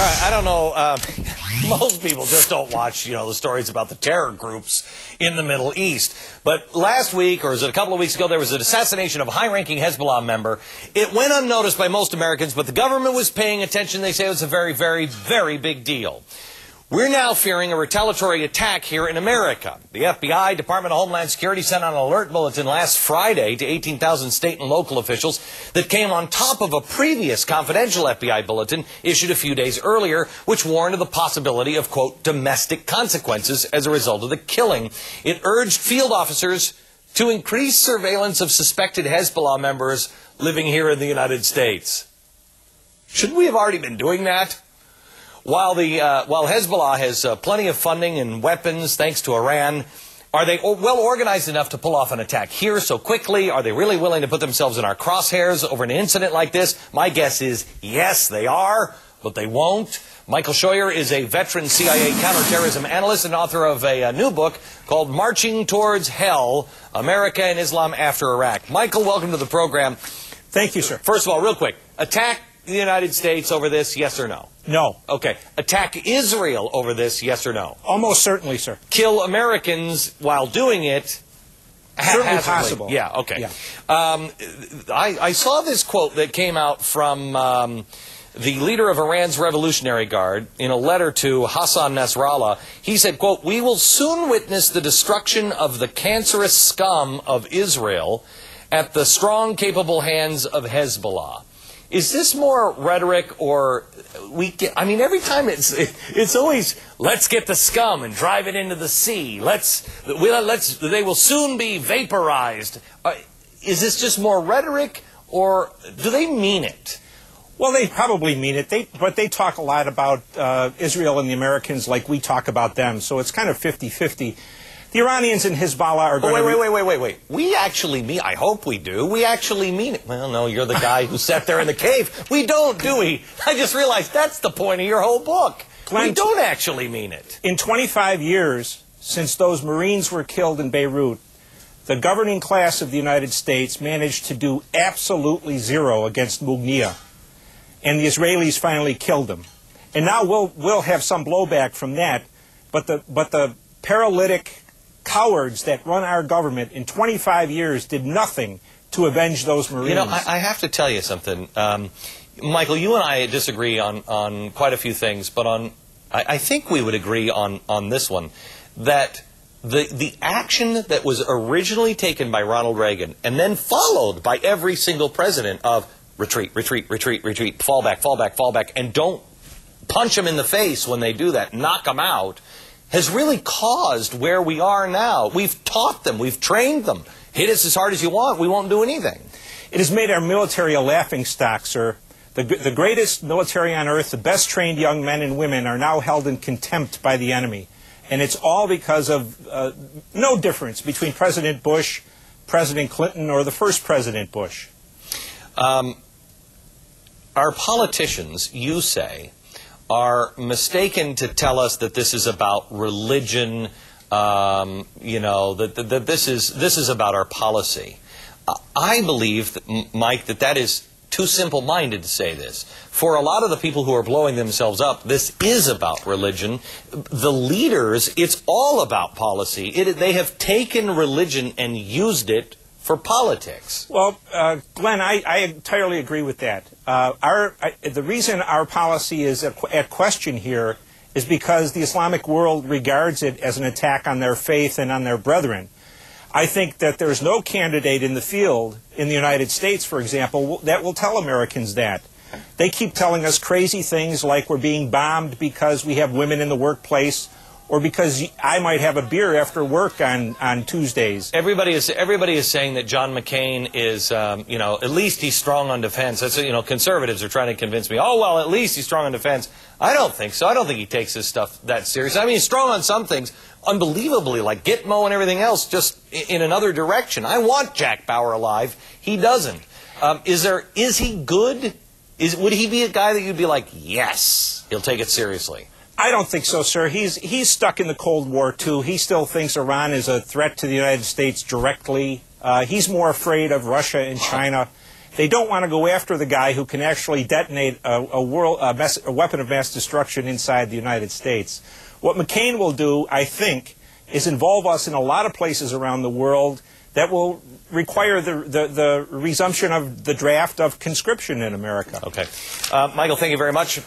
right, I don't know. Most people just don't watch, the stories about the terror groups in the Middle East. But last week, or was it a couple of weeks ago, there was an assassination of a high-ranking Hezbollah member. It went unnoticed by most Americans, but the government was paying attention. They say it was a very, very, very big deal. We're now fearing a retaliatory attack here in America. The FBI, Department of Homeland Security, sent out an alert bulletin last Friday to 18,000 state and local officials that came on top of a previous confidential FBI bulletin issued a few days earlier, which warned of the possibility of, quote, domestic consequences as a result of the killing. It urged field officers to increase surveillance of suspected Hezbollah members living here in the United States. Shouldn't we have already been doing that? While Hezbollah has plenty of funding and weapons thanks to Iran, are they well organized enough to pull off an attack here so quickly? Are they really willing to put themselves in our crosshairs over an incident like this? My guess is yes, they are, but they won't. Michael Scheuer is a veteran CIA counterterrorism analyst and author of a new book called Marching Towards Hell, America and Islam After Iraq. Michael, welcome to the program. Thank you, sir. First of all, real quick, attack the United States over this, yes or no? No. Okay. Attack Israel over this, yes or no? Almost certainly, sir. Kill Americans while doing it? Certainly possible. Yeah, okay. Yeah. I saw this quote that came out from the leader of Iran's Revolutionary Guard in a letter to Hassan Nasrallah. He said, quote, "We will soon witness the destruction of the cancerous scum of Israel at the strong, capable hands of Hezbollah." Is this more rhetoric, or every time it's always, let's get the scum and drive it into the sea. They will soon be vaporized. Is this just more rhetoric, or do they mean it? Well, they probably mean it, but they talk a lot about Israel and the Americans like we talk about them, so it's kind of 50-50. The Iranians and Hezbollah are going to... Wait. We actually mean... I hope we do. We actually mean it. Well, no, you're the guy who sat there in the cave. We don't, do we? I just realized that's the point of your whole book. Glenn, we don't actually mean it. In 25 years, since those Marines were killed in Beirut, the governing class of the United States managed to do absolutely zero against Mughniyeh. And the Israelis finally killed him. And now we'll have some blowback from that, but the paralytic cowards that run our government in 25 years did nothing to avenge those Marines. You know, I have to tell you something. Michael, you and I disagree on quite a few things, but I think we would agree on this one, that the action that was originally taken by Ronald Reagan and then followed by every single president of retreat, retreat, retreat, retreat, fall back, and don't punch them in the face when they do that, knock them out, has really caused where we are now. We've taught them, we've trained them. Hit us as hard as you want, we won't do anything. It has made our military a laughingstock, sir. The greatest military on earth, the best trained young men and women are now held in contempt by the enemy. And it's all because of no difference between President Bush, President Clinton, or the first President Bush. Our politicians, you say, are mistaken to tell us that this is about religion, that this is about our policy. I believe, Mike, that is too simple-minded to say this. For a lot of the people who are blowing themselves up, this is about religion. The leaders, it's all about policy. They have taken religion and used it for politics. Well, Glenn, I entirely agree with that. The reason our policy is at question here is because the Islamic world regards it as an attack on their faith and on their brethren. I think that there's no candidate in the field, in the United States, for example, that will tell Americans that. They keep telling us crazy things like we're being bombed because we have women in the workplace, or because I might have a beer after work on Tuesdays. Everybody is saying that John McCain is, at least he's strong on defense. That's, conservatives are trying to convince me, oh, well, at least he's strong on defense. I don't think so. I don't think he takes this stuff that serious. I mean, he's strong on some things, unbelievably, like Gitmo and everything else, just in another direction. I want Jack Bauer alive. He doesn't. Is he good? Would he be a guy that you'd be like, yes, he'll take it seriously? I don't think so, sir. He's stuck in the Cold War, too. He still thinks Iran is a threat to the United States directly. He's more afraid of Russia and China. They don't want to go after the guy who can actually detonate a weapon of mass destruction inside the United States. What McCain will do, I think, is involve us in a lot of places around the world that will require the resumption of the draft of conscription in America. Okay. Michael, thank you very much.